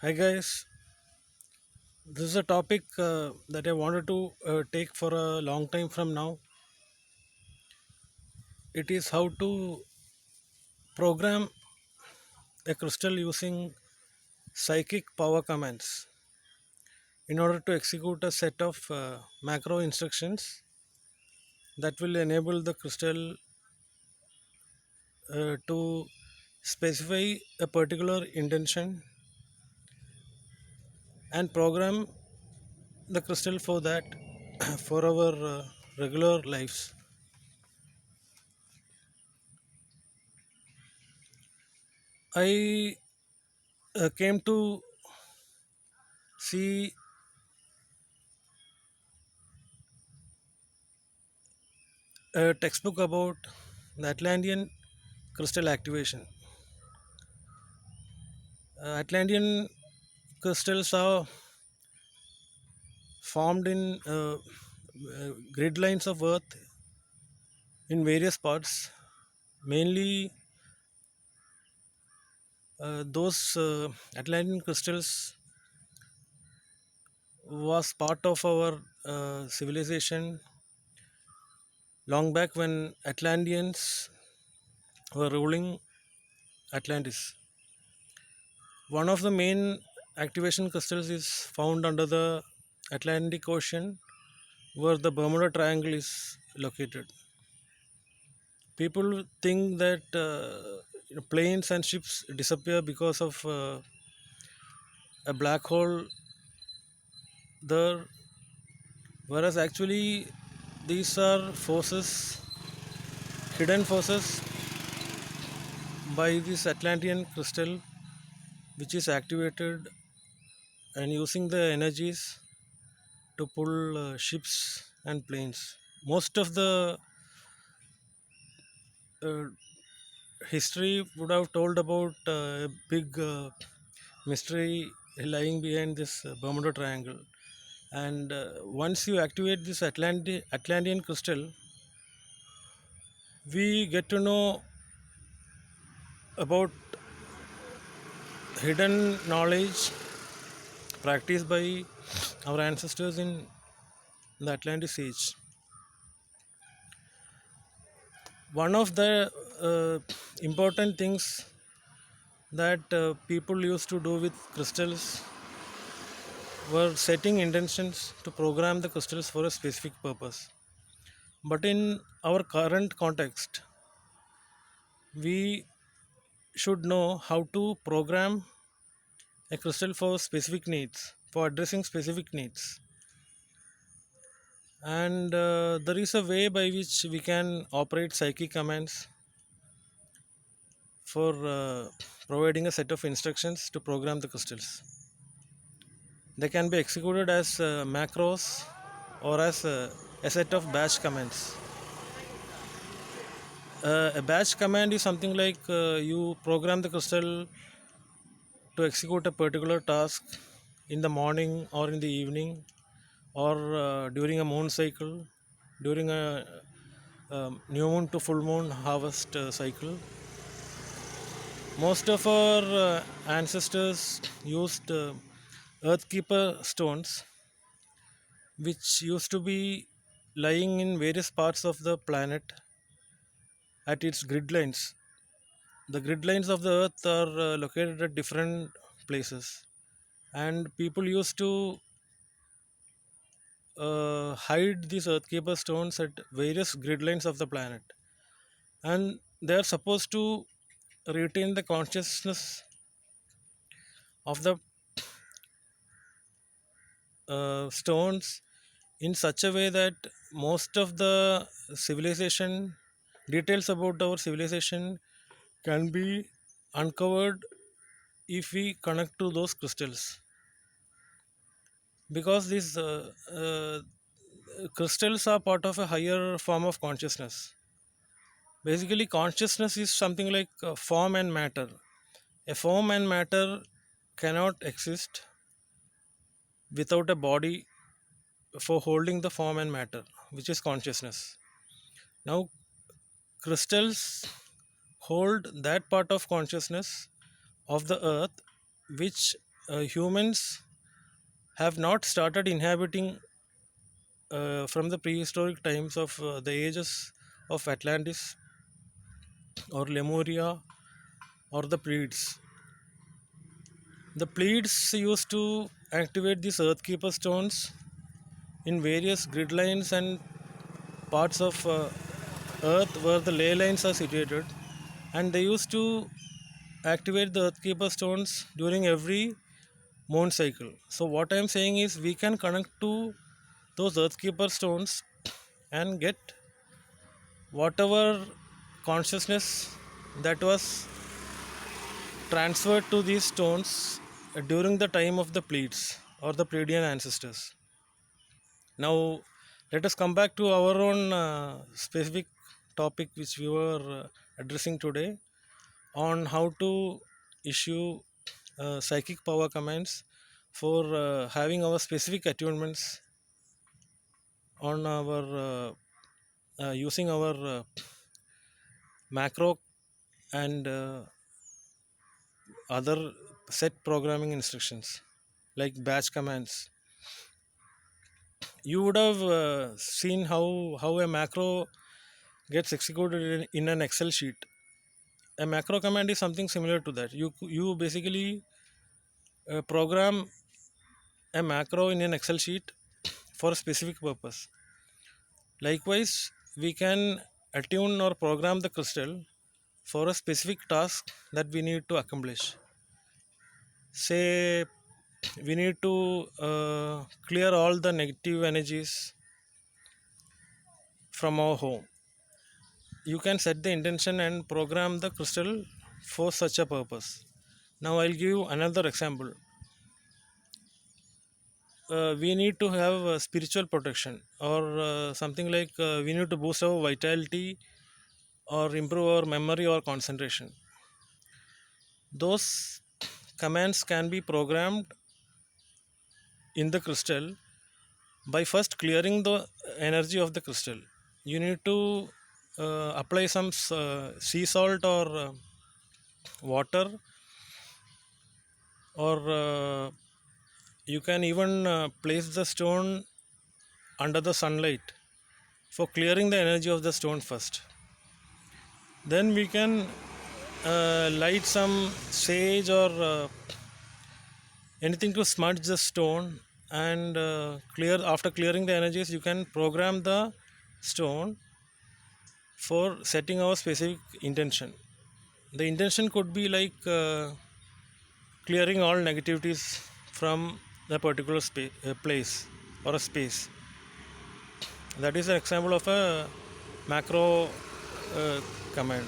Hi guys, this is a topic that I wanted to take for a long time from now. It is how to program a crystal using psychic power commands in order to execute a set of macro instructions that will enable the crystal to specify a particular intention and program the crystal for that for our regular lives. I came to see a textbook about the Atlantean crystal activation. Atlantean crystals are formed in grid lines of Earth in various parts. Mainly, those Atlantean crystals was part of our civilization long back when Atlanteans were ruling Atlantis. One of the main activation crystals is found under the Atlantic Ocean where the Bermuda Triangle is located. People think that planes and ships disappear because of a black hole there, whereas actually these are forces, hidden forces by this Atlantean crystal, which is activated and using the energies to pull ships and planes. Most of the uh, history would have told about a big mystery lying behind this Bermuda Triangle. And once you activate this Atlantean crystal, we get to know about hidden knowledge practiced by our ancestors in the Atlantis age. One of the important things that people used to do with crystals were setting intentions to program the crystals for a specific purpose. But in our current context, we should know how to program a crystal for specific needs, for addressing specific needs. And there is a way by which we can operate psychic commands for providing a set of instructions to program the crystals. They can be executed as macros or as a set of batch commands. A batch command is something like you program the crystal to execute a particular task in the morning or in the evening or during a moon cycle, during a new moon to full moon harvest cycle. Most of our ancestors used earthkeeper stones, which used to be lying in various parts of the planet at its grid lines. The grid lines of the earth are located at different places, and people used to hide these earthkeeper stones at various grid lines of the planet, and they are supposed to retain the consciousness of the stones in such a way that most of the civilization details about our civilization can be uncovered if we connect to those crystals, because these crystals are part of a higher form of consciousness. Basically, consciousness is something like form and matter. A form and matter cannot exist without a body for holding the form and matter, which is consciousness. Now, crystals hold that part of consciousness of the earth which humans have not started inhabiting from the prehistoric times of the ages of Atlantis or Lemuria or the Pleiades. The Pleiades used to activate these Earthkeeper stones in various grid lines and parts of Earth where the ley lines are situated, and they used to activate the Earthkeeper stones during every moon cycle. So, what I am saying is, we can connect to those Earthkeeper stones and get whatever consciousness that was transferred to these stones during the time of the Pleiades or the Pleiadian ancestors. Now, let us come back to our own specific topic which we were addressing today on how to issue psychic power commands for having our specific attunements on our using our macro and other set programming instructions like batch commands. You would have seen how a macro gets executed in an Excel sheet. A macro command is something similar to that. You basically program a macro in an Excel sheet for a specific purpose. Likewise, we can attune or program the crystal for a specific task that we need to accomplish. Say we need to clear all the negative energies from our home. You can set the intention and program the crystal for such a purpose. Now I'll give you another example. We need to have spiritual protection or something like we need to boost our vitality or improve our memory or concentration. Those commands can be programmed in the crystal by first clearing the energy of the crystal. You need to apply some sea salt or water, or you can even place the stone under the sunlight for clearing the energy of the stone first. Then we can light some sage or anything to smudge the stone, and clear after clearing the energies you can program the stone for setting our specific intention. The intention could be like clearing all negativities from the particular place or a space. That is an example of a macro command.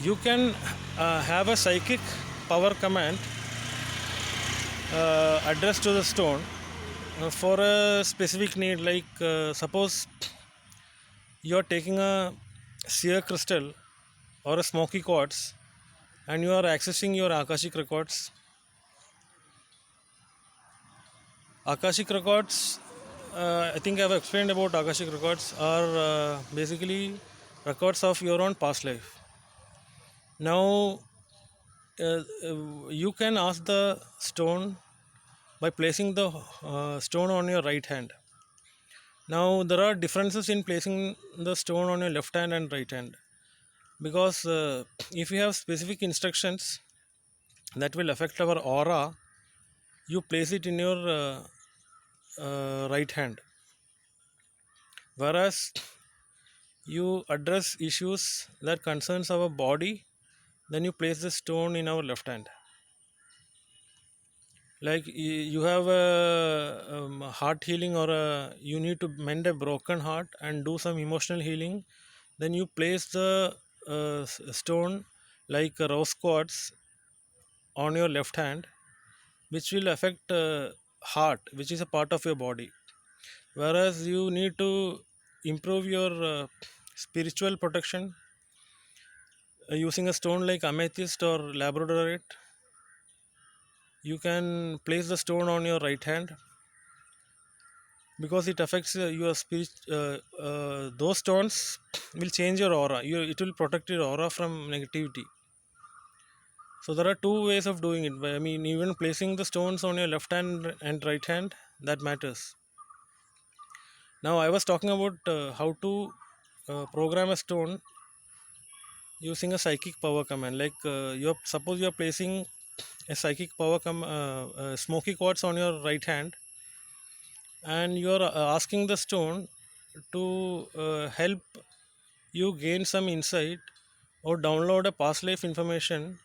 You can have a psychic power command addressed to the stone for a specific need, like suppose you are taking a seer crystal or a smoky quartz and you are accessing your Akashic records. Akashic records, I think I have explained about Akashic records, are basically records of your own past life. Now, you can ask the stone by placing the stone on your right hand. Now, there are differences in placing the stone on your left hand and right hand, because if you have specific instructions that will affect our aura, you place it in your right hand, whereas you address issues that concerns our body, then you place the stone in our left hand. Like you have a heart healing, or you need to mend a broken heart and do some emotional healing, then you place the stone like a rose quartz on your left hand, which will affect heart, which is a part of your body. Whereas you need to improve your spiritual protection using a stone like amethyst or labradorite, you can place the stone on your right hand, because it affects your spirit. Those stones will change your aura. It will protect your aura from negativity. So there are two ways of doing it. I mean, even placing the stones on your left hand and right hand, that matters. Now I was talking about how to program a stone using a psychic power command. Like suppose you're placing a psychic power smoky quartz on your right hand, and you're asking the stone to help you gain some insight or download a past life information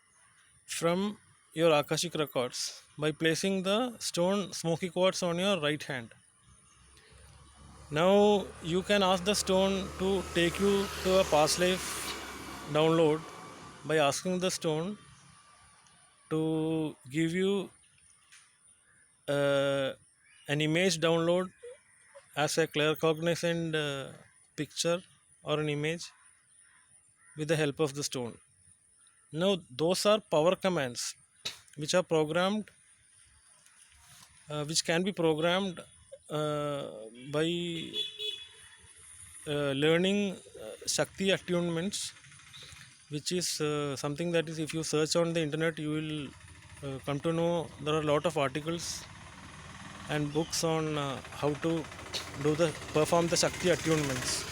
from your Akashic records by placing the stone smoky quartz on your right hand. Now you can ask the stone to take you to a past life download by asking the stone to give you uh, an image download as a claircognizant picture or an image with the help of the stone. Now those are power commands which are programmed, which can be programmed uh, by learning Shakti attunements, which is something that is, if you search on the internet, you will come to know there are a lot of articles and books on how to perform the Shakti attunements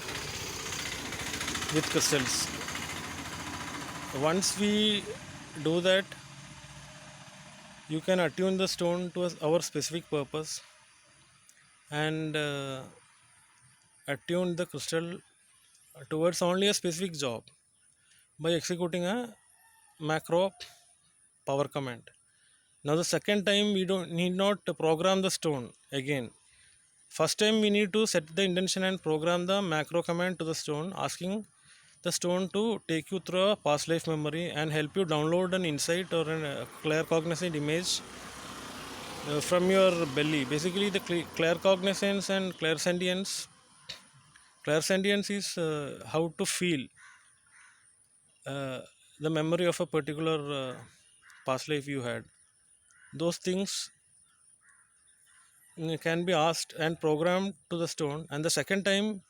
with crystals. Once we do that, you can attune the stone to our specific purpose and attune the crystal towards only a specific job by executing a macro power command. Now the second time we don't need not program the stone again. First time we need to set the intention and program the macro command to the stone, asking the stone to take you through a past life memory and help you download an insight or a claircognizant image from your belly. Basically, the claircognizance and clairsentience. Clairsentience is how to feel uh, the memory of a particular past life you had. Those things can be asked and programmed to the stone, and the second time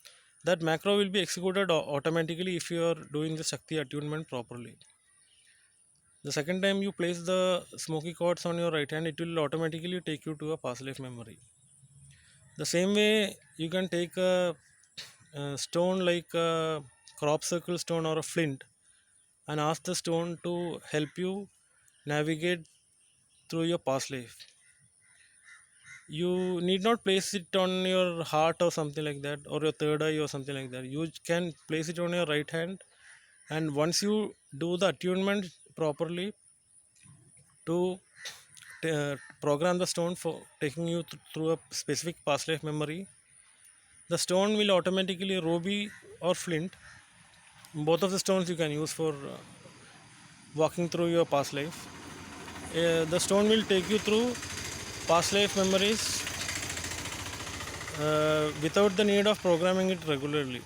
that macro will be executed automatically if you are doing the Shakti attunement properly. The second time you place the smoky quartz on your right hand, it will automatically take you to a past life memory. The same way you can take a stone like a crop circle stone or a flint and ask the stone to help you navigate through your past life. You need not place it on your heart or something like that, or your third eye or something like that. You can place it on your right hand, and once you do the attunement properly to program the stone for taking you through a specific past life memory, the stone will automatically, ruby or flint, both of the stones you can use for walking through your past life. The stone will take you through past life memories without the need of programming it regularly.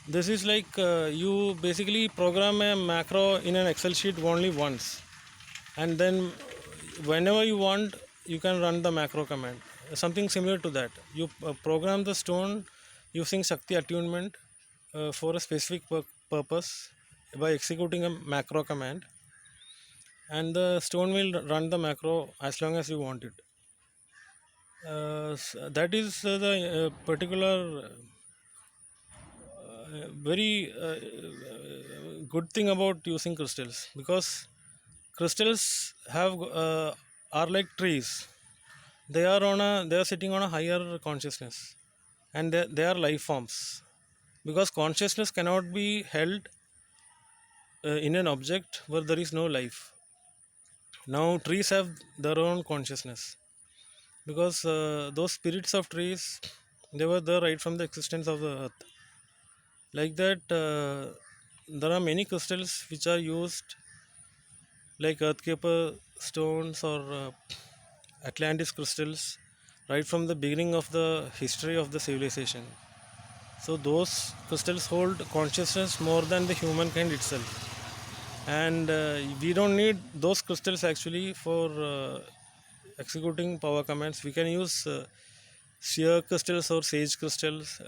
This is like you basically program a macro in an Excel sheet only once, and then whenever you want, you can run the macro command. Something similar to that. You program the stone using Shakti attunement for a specific purpose by executing a macro command, and the stone will run the macro as long as you want it. That is the particular very good thing about using crystals, because crystals have are like trees. They are sitting on a higher consciousness, and they are life forms, because consciousness cannot be held in an object where there is no life. Now trees have their own consciousness, because those spirits of trees, they were there right from the existence of the earth. Like that, there are many crystals which are used, like earthkeeper stones or Atlantis crystals, right from the beginning of the history of the civilization. So those crystals hold consciousness more than the humankind itself, and we don't need those crystals actually for executing power commands. We can use shear crystals or sage crystals,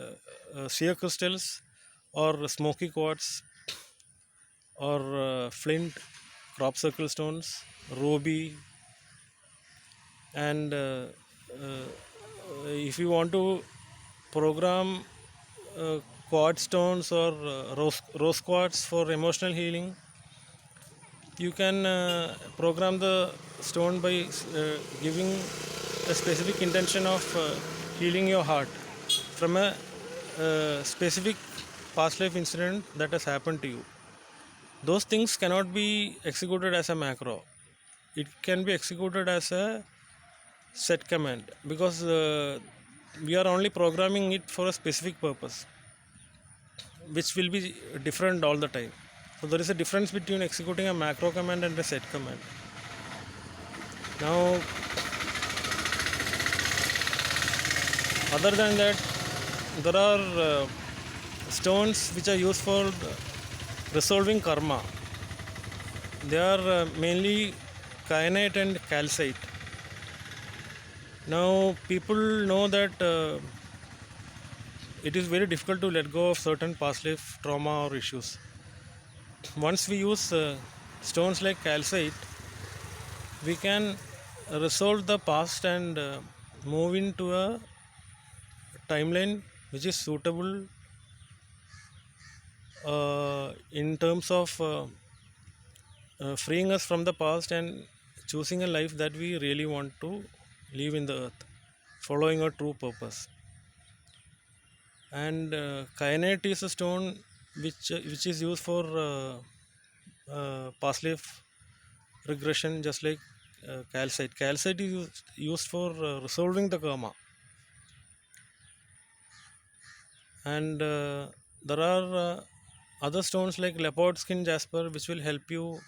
shear crystals or smoky quartz or flint crop circle stones, ruby, and uh, if you want to program uh, quad stones or rose quartz for emotional healing, you can program the stone by giving a specific intention of healing your heart from a specific past life incident that has happened to you. Those things cannot be executed as a macro. It can be executed as a set command because we are only programming it for a specific purpose, which will be different all the time. So there is a difference between executing a macro command and a set command. Now, other than that, there are stones which are used for resolving karma. They are mainly kyanite and calcite. Now, people know that it is very difficult to let go of certain past life trauma or issues. Once we use stones like calcite, we can resolve the past and move into a timeline which is suitable in terms of freeing us from the past and choosing a life that we really want to live in the earth, following a true purpose. And kyanite is a stone which is used for past life regression, just like calcite. Calcite is used for resolving the karma. And there are other stones like leopard skin jasper which will help you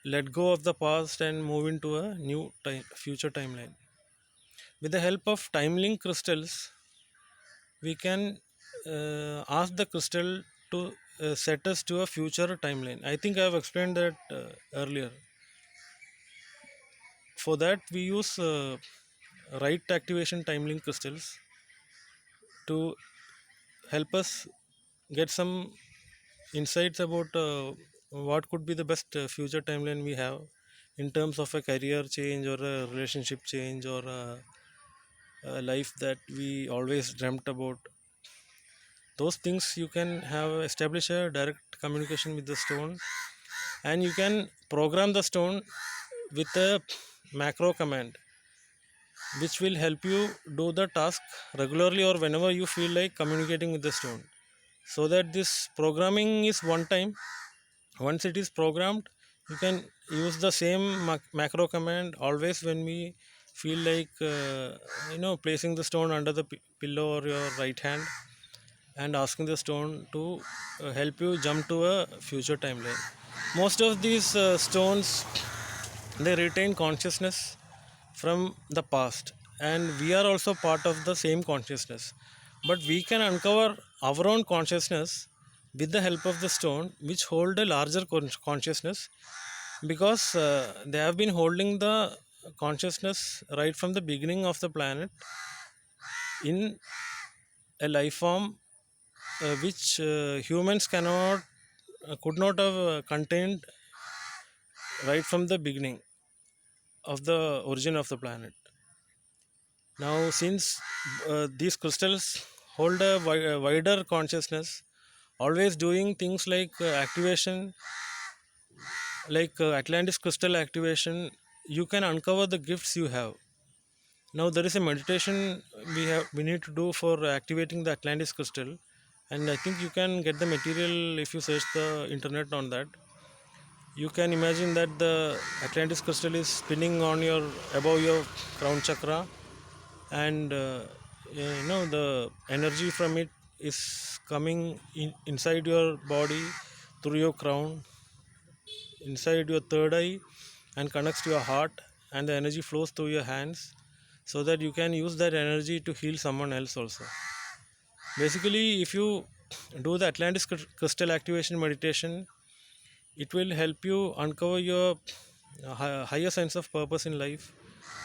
let go of the past and move into a new future timeline. With the help of time link crystals, we can ask the crystal to set us to a future timeline. I think I have explained that earlier. For that, we use right activation time link crystals to help us get some insights about what could be the best future timeline we have in terms of a career change or a relationship change or a life that we always dreamt about. Those things you can have establish a direct communication with the stone, and you can program the stone with a macro command which will help you do the task regularly or whenever you feel like communicating with the stone, so that this programming is one time. Once it is programmed, you can use the same macro command always when we feel like placing the stone under the pillow or your right hand and asking the stone to help you jump to a future timeline. Most of these stones, they retain consciousness from the past, and we are also part of the same consciousness, but we can uncover our own consciousness with the help of the stone which hold a larger consciousness, because they have been holding the consciousness right from the beginning of the planet in a life form which humans cannot could not have contained right from the beginning of the origin of the planet. Now, since these crystals hold a wider consciousness, always doing things like activation, like Atlantis crystal activation, you can uncover the gifts you have. Now, there is a meditation we need to do for activating the Atlantis crystal, and I think you can get the material if you search the internet on that. You can imagine that the Atlantis crystal is spinning on your above your crown chakra, and the energy from it is coming inside your body through your crown, inside your third eye, and connects to your heart, and the energy flows through your hands, so that you can use that energy to heal someone else also. Basically, if you do the Atlantis crystal activation meditation, it will help you uncover your higher sense of purpose in life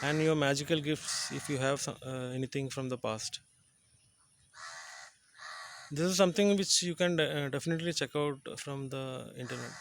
and your magical gifts if you have anything from the past. This is something which you can definitely check out from the internet.